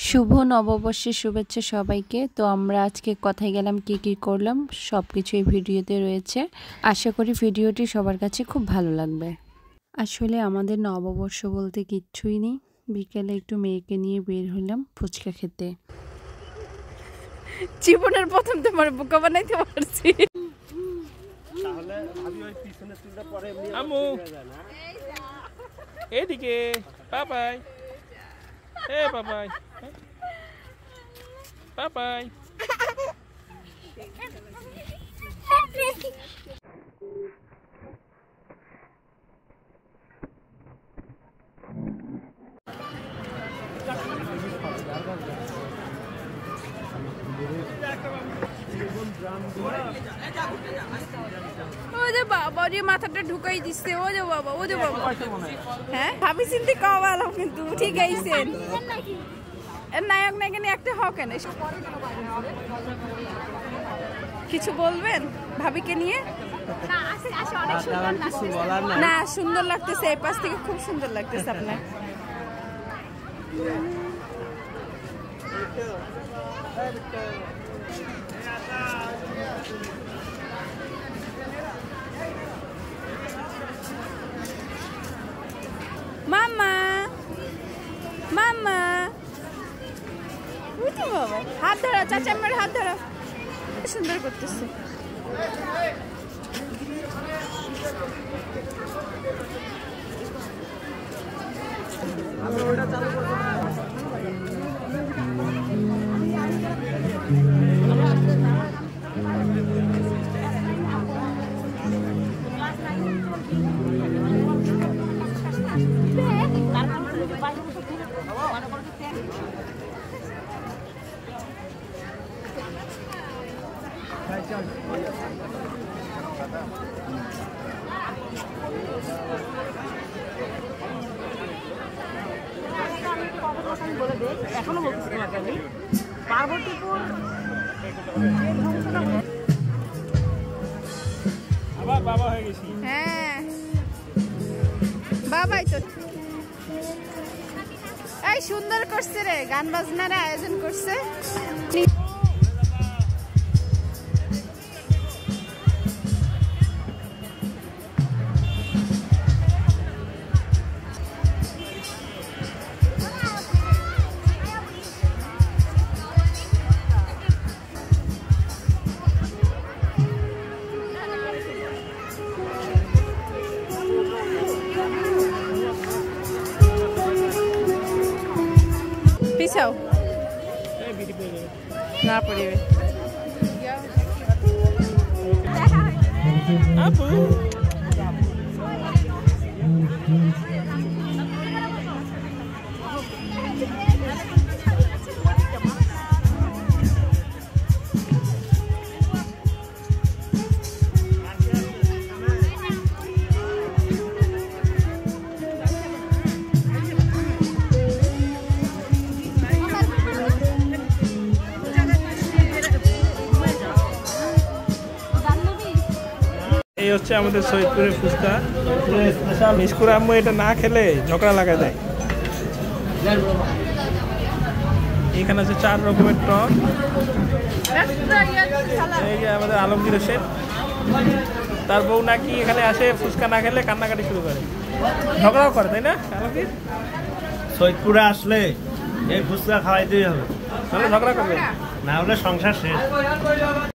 শুভ নববর্ষের শুভেচ্ছা সবাইকে। তো আমরা আজকে কোথায় গেলাম, কি করলাম সবকিছু এই ভিডিওতে রয়েছে। আশা করি ভিডিওটি সবার কাছে খুব ভালো লাগবে। আসলে আমাদের নববর্ষ বলতে কিচ্ছুই নেই। বিকেলে একটু মেয়েকে নিয়ে বের হলাম ফুচকা খেতে। জীবনের প্রথম তোমার বোকা বানাইতে পারছি। তাহলে ভাবি ওই পিছনে চুলটা পরে এমনি আম্মু এদিকে পাপাই এ পাপাই পাপাই বাবা যে মাথাটা ঢুকাই দিচ্ছে। ও যে বাবা, ও যে বাবা। হ্যাঁ ভাবি চিন্তি কওয়ালাম, কিন্তু ঠিক আইছেন। নায়ক নায়িকা একটা হও কেন? কিছু বলবেন ভাবিকে নিয়ে? না সুন্দর লাগতেছে, এই পাশ থেকে খুব সুন্দর লাগতেছে আপনার। মামা মামা বুঝতে বাবা, হাত ধরা, চাচা আমার হাত ধরা। সুন্দর করতেছে। এখনো বলতেছি তোমাকে আমি পার্বতীপুর আবার বাবা হয়ে গেছি। হ্যাঁ বাবাই তো। এই সুন্দর করছে রে, গান বাজনার আয়োজন করছে। পিছাও না পড়িবে। আপু এই হচ্ছে আমাদের সৈয়দপুরের ফুচকা। মিশকুর আম্মু এটা না খেলে ঝগড়া লাগা যায়। এখানে আছে 4 রকমের টক। এই যে আমাদের আলমগীর হোসেন, তার বউ নাকি এখানে আসে ফুচকা না খেলে কান্নাকাটি শুরু করে, ঝগড়াও করে, তাই না আলমগীর? সৈয়দপুরে আসলে এই ফুচকা খাওয়াইতেই হবে, তাহলে ঝগড়া করবে, না হলে সংসার শেষ।